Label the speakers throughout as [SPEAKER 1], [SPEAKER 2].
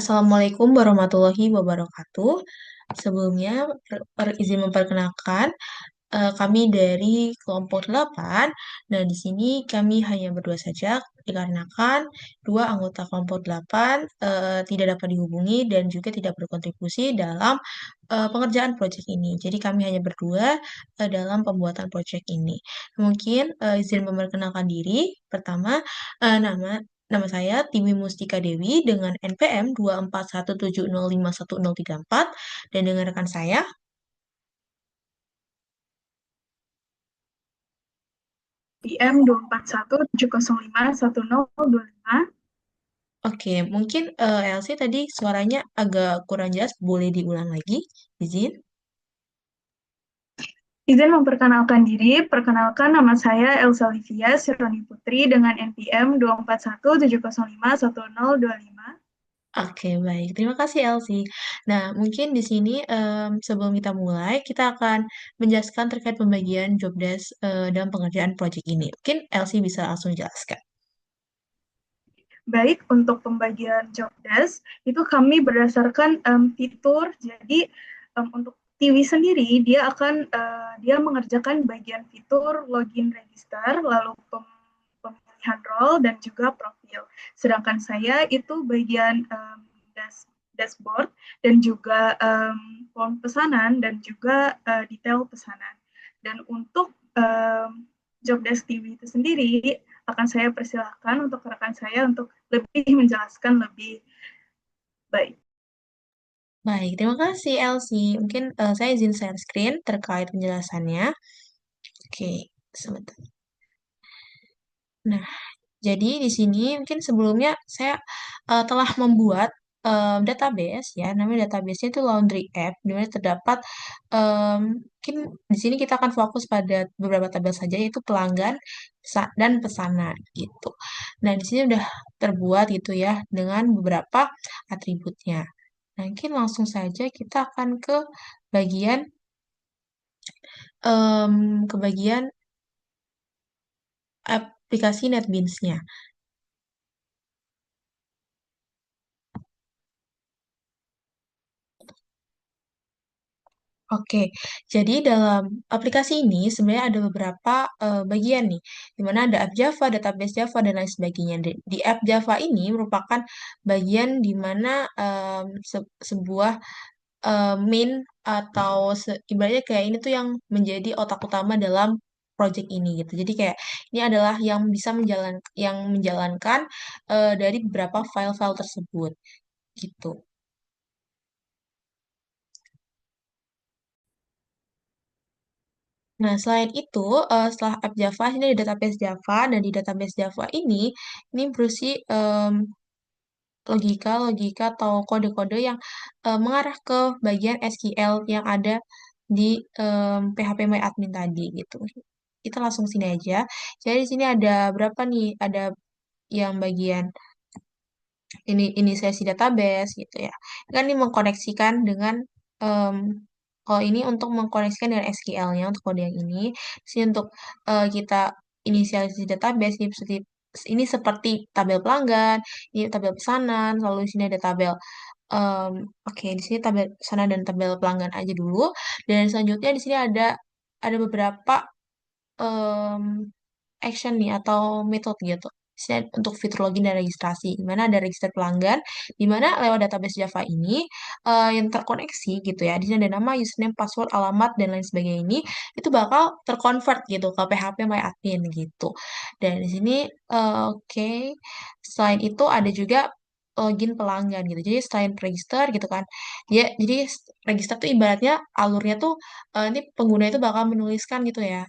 [SPEAKER 1] Assalamualaikum warahmatullahi wabarakatuh. Sebelumnya, izin memperkenalkan, kami dari kelompok 8. Nah, di sini kami hanya berdua saja, dikarenakan dua anggota kelompok 8 tidak dapat dihubungi dan juga tidak berkontribusi dalam pengerjaan proyek ini. Jadi, kami hanya berdua dalam pembuatan proyek ini. Mungkin izin memperkenalkan diri. Pertama, nama Nama saya Tiwi Mustika Dewi dengan NPM 24170511034 dan dengan rekan saya.
[SPEAKER 2] PM 24170511025.
[SPEAKER 1] Oke, mungkin Elsie tadi suaranya agak kurang jelas, boleh diulang lagi, izin.
[SPEAKER 2] Izin memperkenalkan diri, perkenalkan nama saya Elsa Livia Sironi Putri dengan NPM 24170511025.
[SPEAKER 1] Oke, baik. Terima kasih, Elsie. Nah, mungkin di sini sebelum kita mulai, kita akan menjelaskan terkait pembagian job desk dalam pengerjaan proyek ini. Mungkin Elsie bisa langsung jelaskan.
[SPEAKER 2] Baik, untuk pembagian job desk, itu kami berdasarkan fitur. Jadi, untuk Tiwi sendiri, dia mengerjakan bagian fitur login register, lalu pemilihan role, dan juga profil. Sedangkan saya itu bagian dashboard, dan juga form pesanan, dan juga detail pesanan. Dan untuk job desk TV itu sendiri, akan saya persilahkan untuk rekan saya untuk lebih menjelaskan lebih baik.
[SPEAKER 1] Baik, terima kasih, Elsie. Mungkin saya izin share screen terkait penjelasannya. Oke, sebentar. Nah, jadi di sini mungkin sebelumnya saya telah membuat database ya, namanya database-nya itu Laundry App, di mana terdapat mungkin di sini kita akan fokus pada beberapa tabel saja yaitu pelanggan dan pesanan gitu. Nah, di sini udah terbuat gitu ya dengan beberapa atributnya. Nah, mungkin langsung saja kita akan bagian ke bagian aplikasi NetBeans-nya. Oke, jadi dalam aplikasi ini sebenarnya ada beberapa bagian nih, di mana ada app Java, database Java, dan lain sebagainya. Di app Java ini merupakan bagian di mana sebuah main atau ibaratnya kayak ini tuh yang menjadi otak utama dalam project ini gitu. Jadi kayak ini adalah yang bisa menjalankan dari beberapa file-file tersebut gitu. Nah, selain itu, setelah app Java, ini ada database Java, dan di database Java ini berisi logika-logika atau kode-kode yang mengarah ke bagian SQL yang ada di PHP MyAdmin tadi gitu. Kita langsung sini aja. Jadi di sini ada berapa nih? Ada yang bagian ini sesi database gitu ya. Kan ini mengkoneksikan dengan em, kalau ini untuk mengkoneksikan dengan SQL-nya untuk kode yang ini. Di sini untuk kita inisialisasi database ini seperti tabel pelanggan, ini tabel pesanan, lalu di sini ada tabel oke, di sini tabel pesanan dan tabel pelanggan aja dulu. Dan selanjutnya di sini ada beberapa em, action nih atau metode gitu. Misalnya untuk fitur login dan registrasi, di mana ada register pelanggan, di mana lewat database Java ini yang terkoneksi gitu ya. Di sini ada nama, username, password, alamat dan lain sebagainya ini itu bakal terconvert gitu ke PHP MyAdmin gitu. Dan di sini oke. Selain itu ada juga login pelanggan gitu. Jadi selain register gitu kan. Jadi register tuh ibaratnya alurnya tuh ini pengguna itu bakal menuliskan gitu ya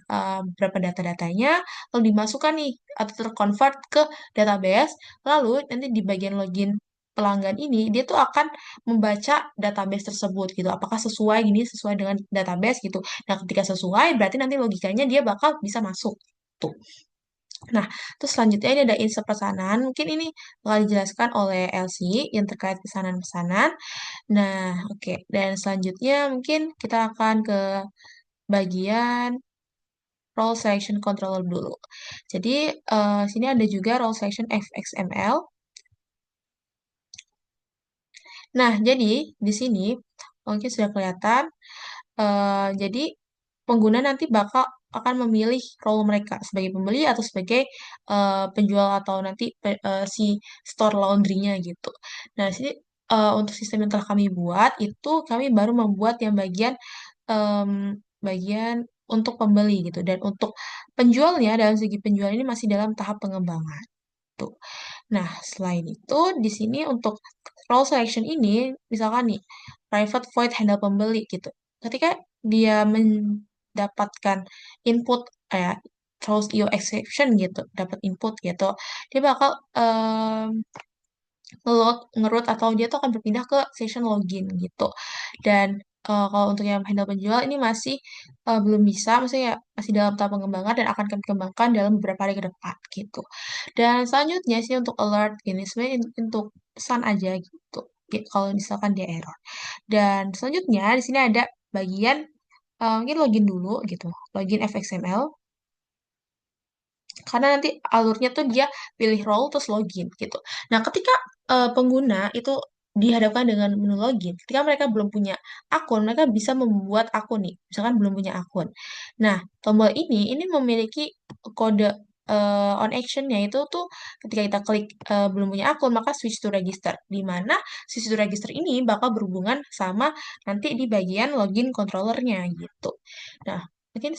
[SPEAKER 1] berapa data-datanya lalu dimasukkan nih atau terconvert ke database lalu nanti di bagian login pelanggan ini dia tuh akan membaca database tersebut gitu apakah sesuai dengan database gitu. Nah, ketika sesuai berarti nanti logikanya dia bakal bisa masuk tuh. Nah, terus selanjutnya ini ada insert pesanan. Mungkin ini bakal dijelaskan oleh Elsie yang terkait pesanan-pesanan. Nah, oke. Dan selanjutnya mungkin kita akan ke bagian role selection controller dulu. Jadi, sini ada juga role selection XML. Nah, jadi di sini mungkin sudah kelihatan. Jadi pengguna nanti bakal akan memilih role mereka sebagai pembeli atau sebagai penjual atau nanti si store laundry-nya gitu. Nah, sini untuk sistem yang telah kami buat itu kami baru membuat yang bagian untuk pembeli gitu dan untuk penjualnya dalam segi penjual ini masih dalam tahap pengembangan. Tuh. Nah, selain itu, di sini untuk role selection ini, misalkan nih, private void handle pembeli gitu. Ketika dia mendapatkan input, kayak throws IO exception gitu, dapat input gitu, dia bakal ngerut atau dia tuh akan berpindah ke session login gitu. Dan kalau untuk yang handle penjual ini masih belum bisa, maksudnya ya masih dalam tahap pengembangan dan akan kami kembangkan dalam beberapa hari ke depan gitu. Dan selanjutnya sih untuk alert ini sebenarnya untuk pesan aja gitu. Kalau misalkan dia error. Dan selanjutnya di sini ada bagian mungkin login dulu gitu, login fxml karena nanti alurnya tuh dia pilih role terus login gitu. Nah, ketika pengguna itu dihadapkan dengan menu login, ketika mereka belum punya akun, mereka bisa membuat akun nih, misalkan belum punya akun. Nah, tombol ini memiliki kode on action-nya itu tuh ketika kita klik belum punya akun, maka switch to register, di mana switch to register ini bakal berhubungan sama nanti di bagian login controller-nya gitu. Nah, mungkin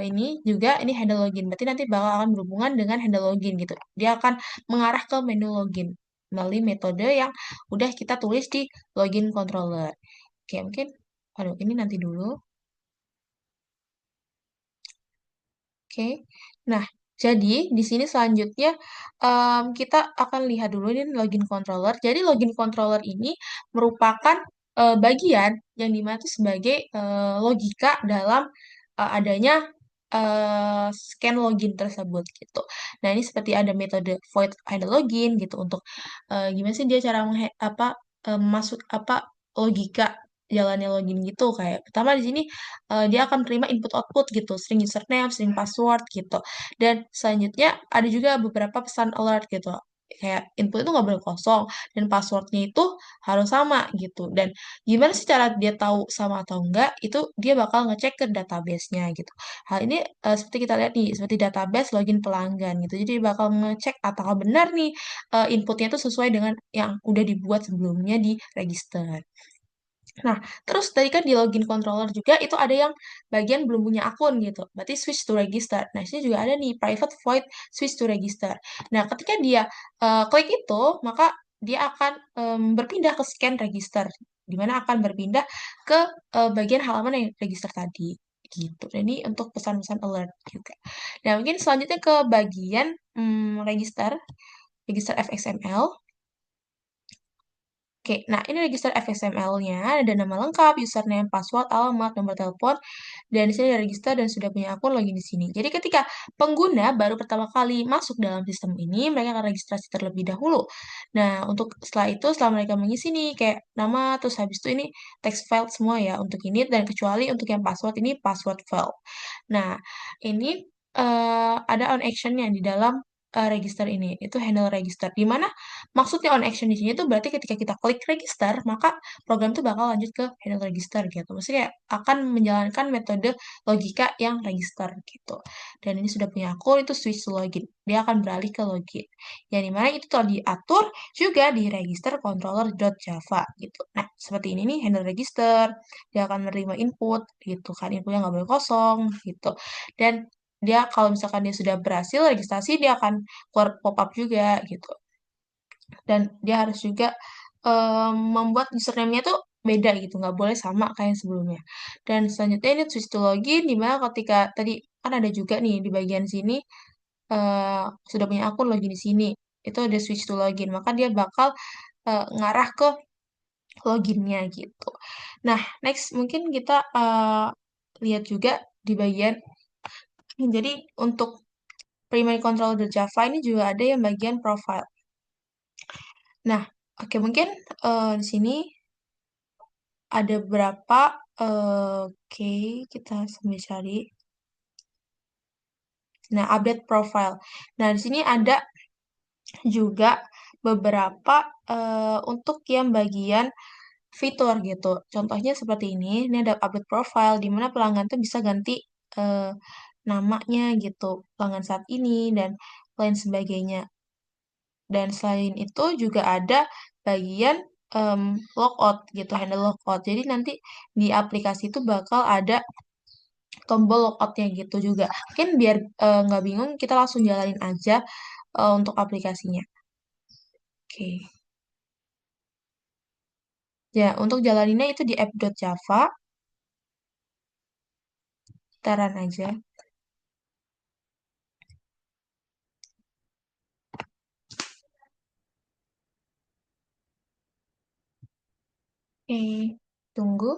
[SPEAKER 1] ini juga ini handle login. Berarti nanti bakal akan berhubungan dengan handle login gitu. Dia akan mengarah ke menu login melalui metode yang udah kita tulis di login controller. Oke, mungkin aduh ini nanti dulu. Oke. Nah, jadi di sini selanjutnya kita akan lihat dulu ini login controller. Jadi login controller ini merupakan bagian yang dimana itu sebagai logika dalam adanya scan login tersebut gitu. Nah, ini seperti ada metode void ada login gitu untuk gimana sih dia cara masuk apa logika jalannya login gitu kayak pertama di sini dia akan terima input output gitu, string username, string password gitu. Dan selanjutnya ada juga beberapa pesan alert gitu. Kayak input itu nggak boleh kosong dan passwordnya itu harus sama gitu. Dan gimana sih cara dia tahu sama atau enggak? Itu dia bakal ngecek ke database-nya gitu. Hal ini seperti kita lihat nih, seperti database login pelanggan gitu. Jadi bakal ngecek apakah benar nih inputnya itu sesuai dengan yang udah dibuat sebelumnya di register. Nah, terus tadi kan di login controller juga itu ada yang bagian belum punya akun gitu. Berarti switch to register. Nah, sini juga ada nih private void switch to register. Nah, ketika dia klik itu, maka dia akan berpindah ke scan register, di mana akan berpindah ke bagian halaman yang register tadi gitu. Dan ini untuk pesan-pesan alert juga. Nah, mungkin selanjutnya ke bagian register fxml. Oke, nah ini register FXML-nya, ada nama lengkap, username, password, alamat, nomor telepon, dan di sini ada register dan sudah punya akun login di sini. Jadi ketika pengguna baru pertama kali masuk dalam sistem ini, mereka akan registrasi terlebih dahulu. Nah, untuk setelah itu, setelah mereka mengisi nih, kayak nama, terus habis itu ini text file semua ya untuk ini, dan kecuali untuk yang password ini password file. Nah, ini ada on action-nya di dalam register ini, itu handle register, di mana maksudnya on action di sini tuh berarti ketika kita klik register, maka program tuh bakal lanjut ke handle register gitu. Maksudnya kayak akan menjalankan metode logika yang register gitu. Dan ini sudah punya akun, itu switch to login. Dia akan beralih ke login. Yang dimana itu telah diatur juga di register controller.java gitu. Nah, seperti ini nih handle register. Dia akan menerima input gitu kan. Inputnya nggak boleh kosong gitu. Dan dia kalau misalkan dia sudah berhasil registrasi, dia akan keluar pop-up juga gitu dan dia harus juga membuat username-nya tuh beda gitu, nggak boleh sama kayak yang sebelumnya. Dan selanjutnya ini switch to login, di mana ketika tadi kan ada juga nih di bagian sini sudah punya akun login di sini, itu ada switch to login, maka dia bakal ngarah ke loginnya gitu. Nah, next mungkin kita lihat juga di bagian, jadi untuk primary controller Java ini juga ada yang bagian profile. Nah, oke mungkin di sini ada berapa oke kita sambil cari. Nah, update profile. Nah, di sini ada juga beberapa untuk yang bagian fitur gitu. Contohnya seperti ini ada update profile di mana pelanggan tuh bisa ganti eh, namanya gitu, pelanggan saat ini dan lain sebagainya. Dan selain itu juga ada bagian logout gitu, handle logout. Jadi nanti di aplikasi itu bakal ada tombol logoutnya gitu juga. Mungkin biar nggak bingung, kita langsung jalanin aja untuk aplikasinya. Oke. Ya, untuk jalaninnya itu di app.java, taran aja. Oke, tunggu.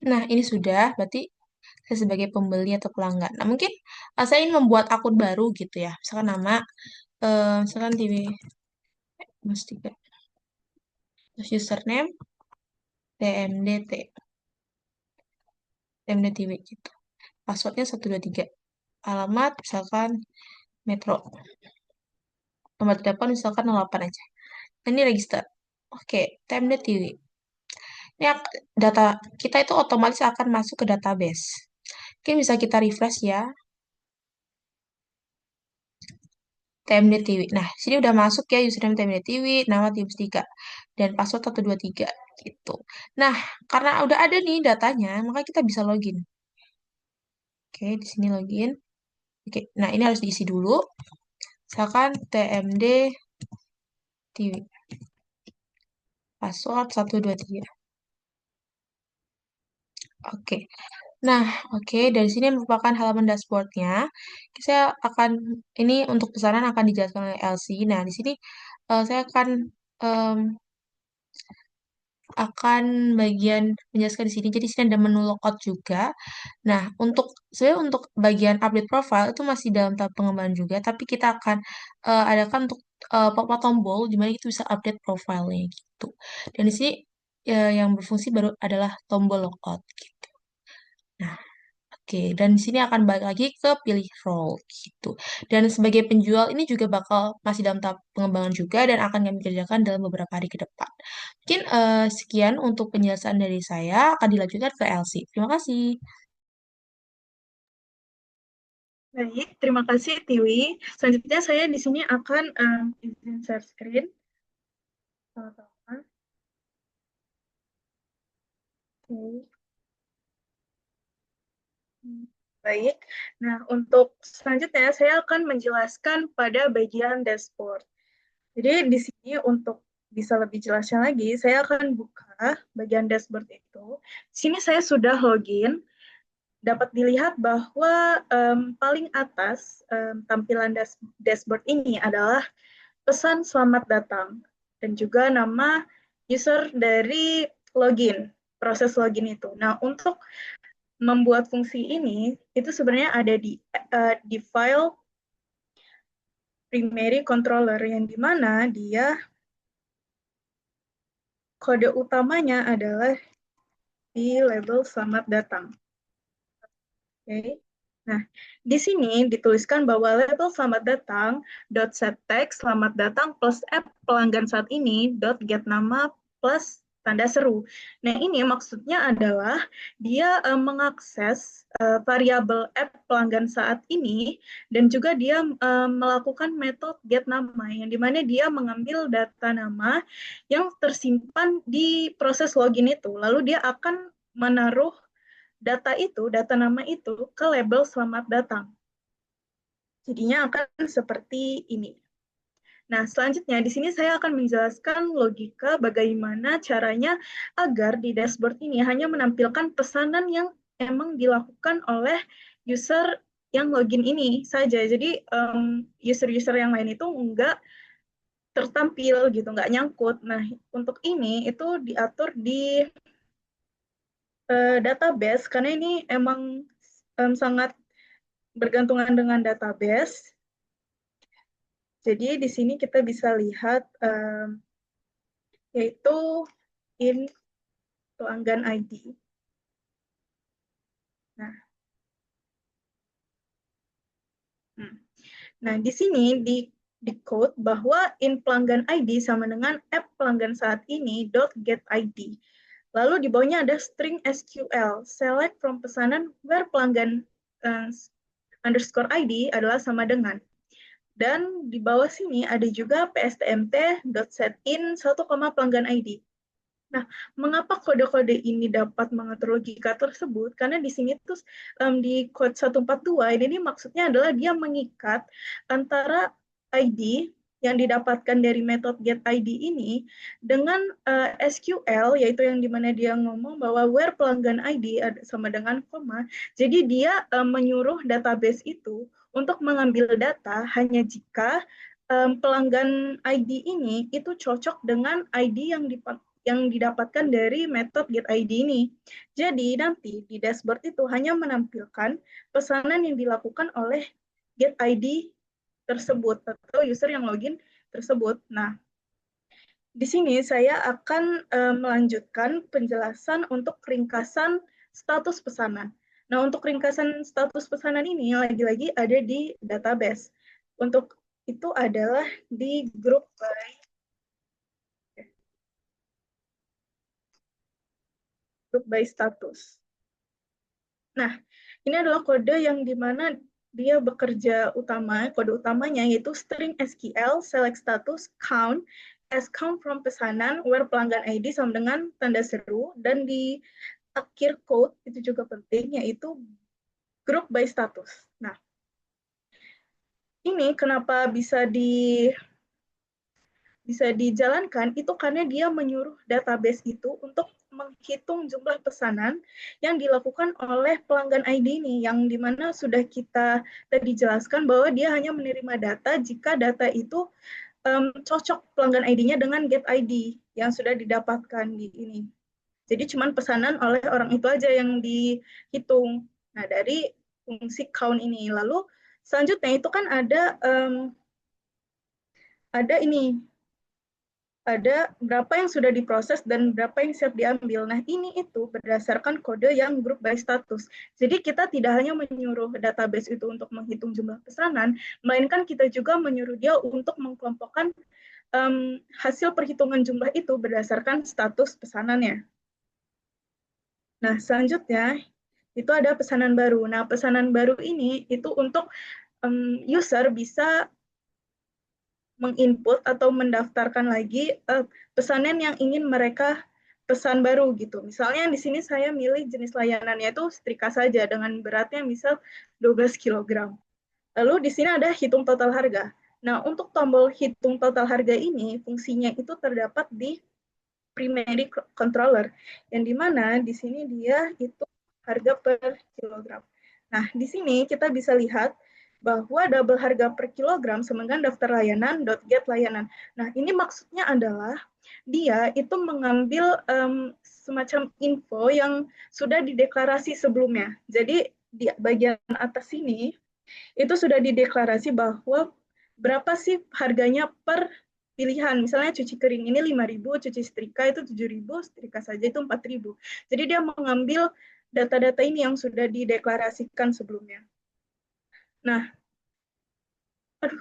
[SPEAKER 1] Nah, ini sudah, berarti saya sebagai pembeli atau pelanggan. Nah, mungkin saya ingin membuat akun baru gitu ya. Misalkan nama, misalkan TV, Mas Tiga. Terus username, TMDT, TMDTW gitu. Passwordnya 123. Alamat, misalkan Metro. Nomor telepon misalkan 08 aja. Nah, ini register. Oke, TMDTW. Ini data kita itu otomatis akan masuk ke database. Mungkin bisa kita refresh ya. TMDTW. Nah, sini udah masuk ya username TMDTW, nama Tips3, dan password 123 gitu. Nah, karena udah ada nih datanya, maka kita bisa login. Oke, di sini login. Oke, nah ini harus diisi dulu. Misalkan TMDTW, password 123. Oke. Nah, oke, dari sini merupakan halaman dashboardnya. Saya akan, ini untuk pesanan akan dijelaskan oleh LC. Nah, di sini saya em, akan bagian menjelaskan di sini. Jadi di sini ada menu logout juga. Nah, sebenarnya untuk bagian update profile itu masih dalam tahap pengembangan juga, tapi kita akan adakan untuk pop-up tombol di mana itu bisa update profilnya gitu. Dan di sini yang berfungsi baru adalah tombol logout gitu. Nah, oke, dan di sini akan balik lagi ke pilih role gitu. Dan sebagai penjual ini juga bakal masih dalam tahap pengembangan juga dan akan kami kerjakan dalam beberapa hari ke depan. Mungkin sekian untuk penjelasan dari saya, akan dilanjutkan ke Elsie. Terima kasih.
[SPEAKER 2] Baik, terima kasih Tiwi. Selanjutnya saya di sini akan izin share screen. Sama-sama. Oke. Baik. Nah, untuk selanjutnya saya akan menjelaskan pada bagian dashboard. Jadi di sini untuk bisa lebih jelasnya lagi, saya akan buka bagian dashboard itu. Di sini saya sudah login. Dapat dilihat bahwa paling atas tampilan dashboard ini adalah pesan selamat datang dan juga nama user dari login, proses login itu. Nah, untuk membuat fungsi ini itu sebenarnya ada di file primary controller yang dimana dia kode utamanya adalah di label selamat datang. Oke. Nah, di sini dituliskan bahwa label selamat datang dot set text selamat datang plus app pelanggan saat ini dot get nama plus tanda seru. Nah, ini maksudnya adalah dia mengakses variabel app pelanggan saat ini dan juga dia melakukan metode get nama yang dimana dia mengambil data nama yang tersimpan di proses login itu. Lalu dia akan menaruh data nama itu ke label selamat datang. Jadinya akan seperti ini. Nah, selanjutnya di sini saya akan menjelaskan logika bagaimana caranya agar di dashboard ini hanya menampilkan pesanan yang emang dilakukan oleh user yang login ini saja. Jadi user-user yang lain itu enggak tertampil gitu, enggak nyangkut. Nah, untuk ini itu diatur di database karena ini emang sangat bergantungan dengan database. Jadi di sini kita bisa lihat yaitu in pelanggan ID. Nah, Hmm. Nah, di sini di code bahwa in pelanggan ID sama dengan app pelanggan saat ini dot get ID. Lalu di bawahnya ada string SQL, select from pesanan where pelanggan uh, underscore ID adalah sama dengan. Dan di bawah sini ada juga pstmt.setin 1, pelanggan ID. Nah, mengapa kode-kode ini dapat mengatur logika tersebut? Karena di sini tuh di code 142 ini maksudnya adalah dia mengikat antara ID yang didapatkan dari metode getID ini dengan SQL, yaitu yang dimana dia ngomong bahwa where pelanggan ID sama dengan koma. Jadi dia menyuruh database itu untuk mengambil data hanya jika pelanggan ID ini itu cocok dengan ID yang didapatkan dari metode getID ini. Jadi nanti di dashboard itu hanya menampilkan pesanan yang dilakukan oleh getID tersebut atau user yang login tersebut. Nah, di sini saya akan melanjutkan penjelasan untuk ringkasan status pesanan. Nah, untuk ringkasan status pesanan ini lagi-lagi ada di database. Untuk itu adalah di group by status. Nah, ini adalah kode yang dimana dia bekerja utama, kode utamanya yaitu string SQL, select status, count, as count from pesanan, where pelanggan ID sama dengan tanda seru, dan di akhir code itu juga penting, yaitu group by status. Nah, ini kenapa bisa dijalankan itu karena dia menyuruh database itu untuk menghitung jumlah pesanan yang dilakukan oleh pelanggan ID ini, yang dimana sudah kita tadi jelaskan bahwa dia hanya menerima data jika data itu cocok pelanggan ID-nya dengan get ID yang sudah didapatkan di ini. Jadi cuma pesanan oleh orang itu aja yang dihitung. Nah, dari fungsi count ini. Lalu selanjutnya itu kan ada ini ada berapa yang sudah diproses dan berapa yang siap diambil. Nah, ini itu berdasarkan kode yang group by status. Jadi kita tidak hanya menyuruh database itu untuk menghitung jumlah pesanan, melainkan kita juga menyuruh dia untuk mengkelompokkan hasil perhitungan jumlah itu berdasarkan status pesanannya. Nah, selanjutnya itu ada pesanan baru. Nah, pesanan baru ini itu untuk user bisa menginput atau mendaftarkan lagi pesanan yang ingin mereka pesan baru gitu. Misalnya di sini saya milih jenis layanannya itu setrika saja dengan beratnya misal 12 kg. Lalu di sini ada hitung total harga. Nah, untuk tombol hitung total harga ini fungsinya itu terdapat di primary controller yang dimana di sini dia itu harga per kilogram. Nah, di sini kita bisa lihat bahwa double harga per kilogram sama dengan daftar layanan .get layanan. Nah, ini maksudnya adalah dia itu mengambil semacam info yang sudah dideklarasi sebelumnya. Jadi di bagian atas sini itu sudah dideklarasi bahwa berapa sih harganya per pilihan. Misalnya cuci kering ini 5.000, cuci setrika itu 7.000, setrika saja itu 4.000. Jadi dia mengambil data-data ini yang sudah dideklarasikan sebelumnya. Nah, aduh.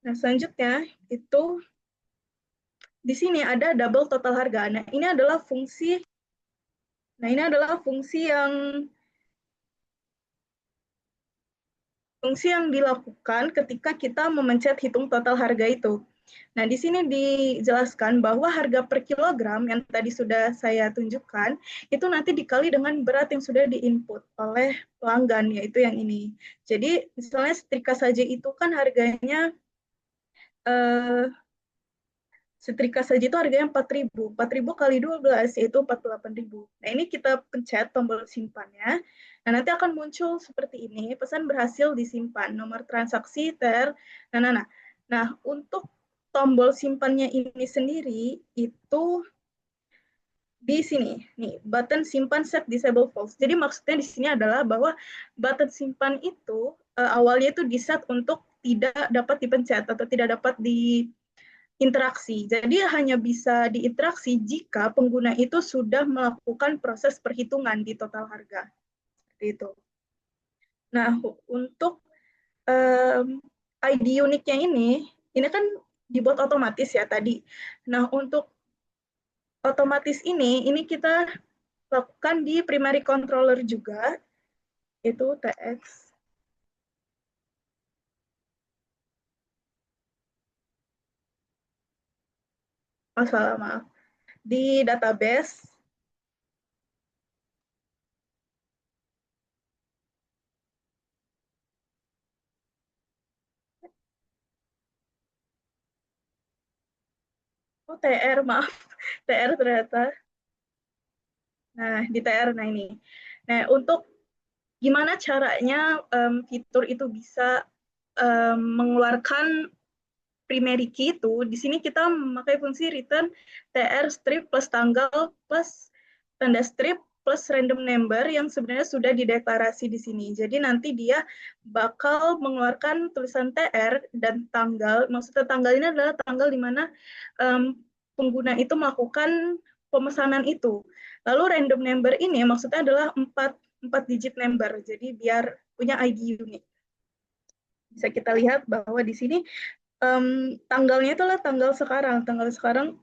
[SPEAKER 2] Nah, selanjutnya itu di sini ada double total harga. Nah, ini adalah fungsi yang dilakukan ketika kita memencet hitung total harga itu. Nah, di sini dijelaskan bahwa harga per kilogram yang tadi sudah saya tunjukkan, itu nanti dikali dengan berat yang sudah diinput oleh pelanggan, yaitu yang ini. Jadi, misalnya setrika saja itu kan harganya eh, setrika saja itu harganya 4.000. 4.000 kali 12 yaitu 48.000. Nah, ini kita pencet tombol simpannya. Nah, nanti akan muncul seperti ini, pesan berhasil disimpan, nomor transaksi ter. Nah, untuk tombol simpannya ini sendiri itu di sini nih, button simpan set disable false. Jadi maksudnya di sini adalah bahwa button simpan itu awalnya itu di set untuk tidak dapat dipencet atau tidak dapat interaksi. Jadi hanya bisa diinteraksi jika pengguna itu sudah melakukan proses perhitungan di total harga. Seperti itu. Nah, untuk um, ID uniknya ini kan dibuat otomatis ya tadi. Nah, untuk otomatis ini kita lakukan di primary controller juga, itu TX. Oh, salah, maaf. Di database, oh TR, maaf. TR ternyata. Nah, di TR, nah ini. Nah, untuk gimana caranya fitur itu bisa mengeluarkan primary key itu, di sini kita memakai fungsi return tr strip plus tanggal plus tanda strip plus random number yang sebenarnya sudah dideklarasi di sini. Jadi nanti dia bakal mengeluarkan tulisan tr dan tanggal. Maksudnya tanggal ini adalah tanggal di mana um, pengguna itu melakukan pemesanan itu. Lalu random number ini maksudnya adalah 4 digit number. Jadi biar punya ID unik. Bisa kita lihat bahwa di sini tanggalnya itulah tanggal sekarang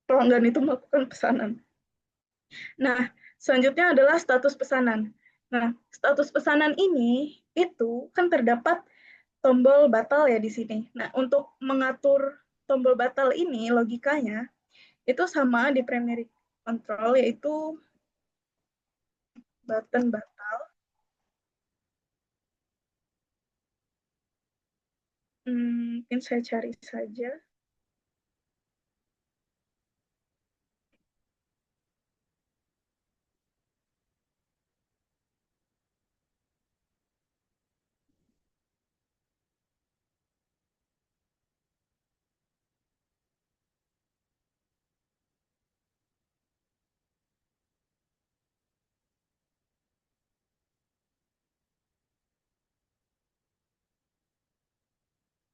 [SPEAKER 2] pelanggan itu melakukan pesanan. Nah, selanjutnya adalah status pesanan. Nah, status pesanan ini itu kan terdapat tombol batal ya di sini. Nah, untuk mengatur tombol batal ini logikanya itu sama di primary control, yaitu button batal. Mungkin saya cari saja.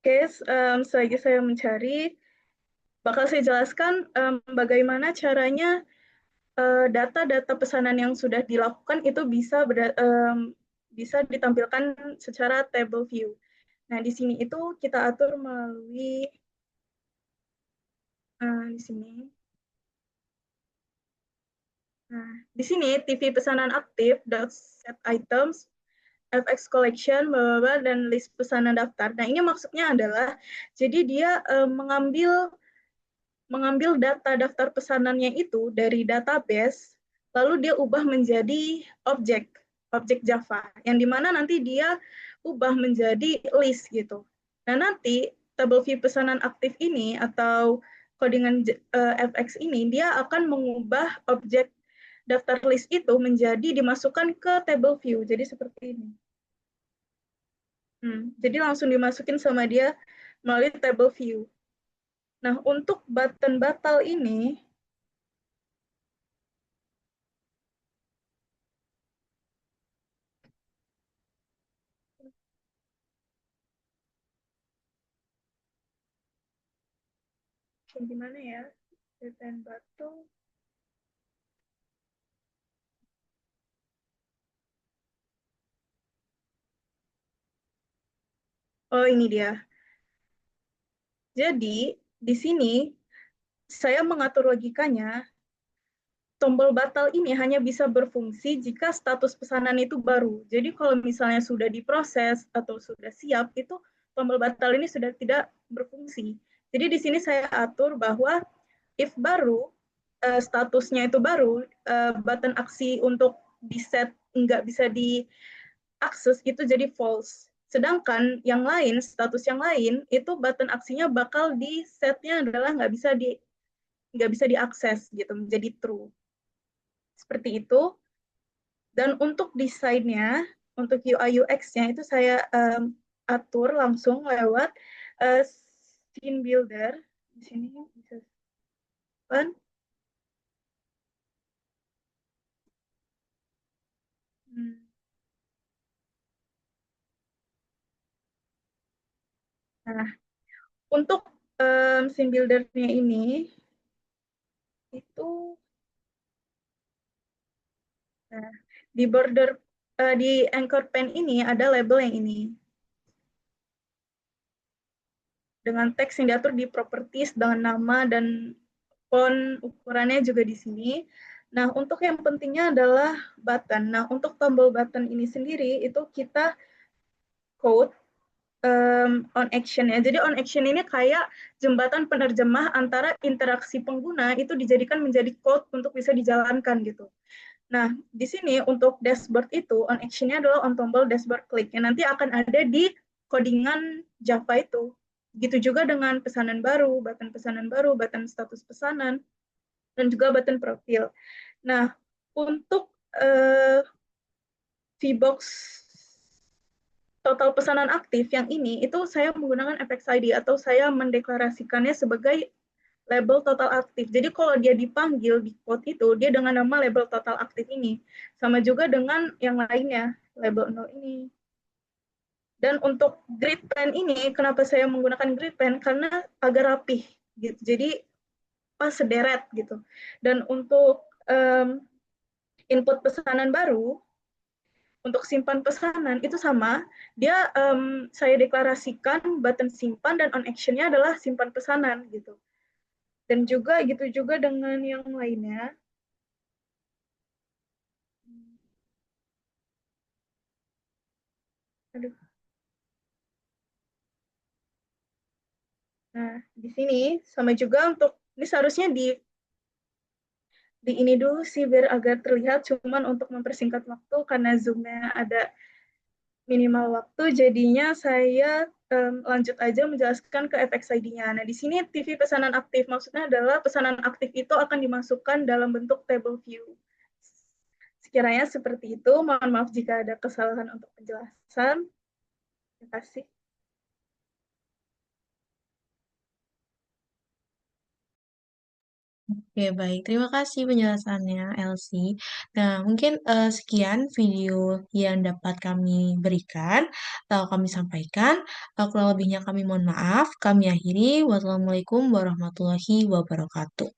[SPEAKER 2] Oke, selagi saya mencari, bakal saya jelaskan bagaimana caranya data-data pesanan yang sudah dilakukan itu bisa ditampilkan secara table view. Nah, di sini itu kita atur melalui di sini. Nah, di sini TV pesanan aktif, set items, FX collection, blah, blah, blah, dan list pesanan daftar. Nah, ini maksudnya adalah jadi dia mengambil mengambil data daftar pesanannya itu dari database, lalu dia ubah menjadi objek, objek Java, yang dimana nanti dia ubah menjadi list gitu. Nah nanti table view pesanan aktif ini atau codingan FX ini, dia akan mengubah objek daftar list itu menjadi dimasukkan ke table view. Jadi seperti ini. Jadi langsung dimasukin sama dia melalui table view. Nah, untuk button batal ini, gimana ya? Button batal. Oh, ini dia. Jadi, di sini saya mengatur logikanya, tombol batal ini hanya bisa berfungsi jika status pesanan itu baru. Jadi kalau misalnya sudah diproses atau sudah siap, itu tombol batal ini sudah tidak berfungsi. Jadi di sini saya atur bahwa if baru, statusnya itu baru, button aksi untuk di set nggak bisa diakses itu jadi false. Sedangkan yang lain, status yang lain, itu button aksinya bakal di setnya adalah nggak bisa diakses gitu, menjadi true. Seperti itu. Dan untuk desainnya, untuk UI UX-nya itu saya atur langsung lewat uh, scene builder. Di sini bisa kan? Hmm. Nah, untuk scene builder-nya ini itu nah, di border di Anchor Pen ini ada label yang ini dengan teks yang diatur di properties dengan nama dan font ukurannya juga di sini. Nah, untuk yang pentingnya adalah button. Nah, untuk tombol button ini sendiri itu kita code on action ya. Jadi on action ini kayak jembatan penerjemah antara interaksi pengguna itu dijadikan menjadi code untuk bisa dijalankan gitu. Nah, di sini untuk dashboard itu on action-nya adalah on tombol dashboard click yang nanti akan ada di codingan Java itu. Gitu juga dengan pesanan baru, button status pesanan, dan juga button profil. Nah, untuk VBox total pesanan aktif yang ini, itu saya menggunakan FXID atau saya mendeklarasikannya sebagai label total aktif. Jadi kalau dia dipanggil di code itu, dia dengan nama label total aktif ini. Sama juga dengan yang lainnya, label 0 ini. Dan untuk grid pen ini, kenapa saya menggunakan grid pen? Karena agak rapih. Gitu. Jadi pas sederet gitu. Dan untuk input pesanan baru, untuk simpan pesanan itu sama. Dia saya deklarasikan button simpan dan on action-nya adalah simpan pesanan gitu. Dan juga gitu juga dengan yang lainnya. Aduh. Nah, di sini sama juga untuk ini seharusnya di ini dulu sih biar agar terlihat, cuman untuk mempersingkat waktu karena zoom-nya ada minimal waktu, jadinya saya lanjut aja menjelaskan ke FXID-nya. Nah, di sini TV pesanan aktif maksudnya adalah pesanan aktif itu akan dimasukkan dalam bentuk table view. Sekiranya seperti itu, mohon maaf jika ada kesalahan untuk penjelasan. Terima kasih.
[SPEAKER 1] Oke, baik. Terima kasih penjelasannya, Elsie. Nah, mungkin sekian video yang dapat kami berikan atau kami sampaikan. Kurang lebihnya kami mohon maaf. Kami akhiri. Wassalamualaikum warahmatullahi wabarakatuh.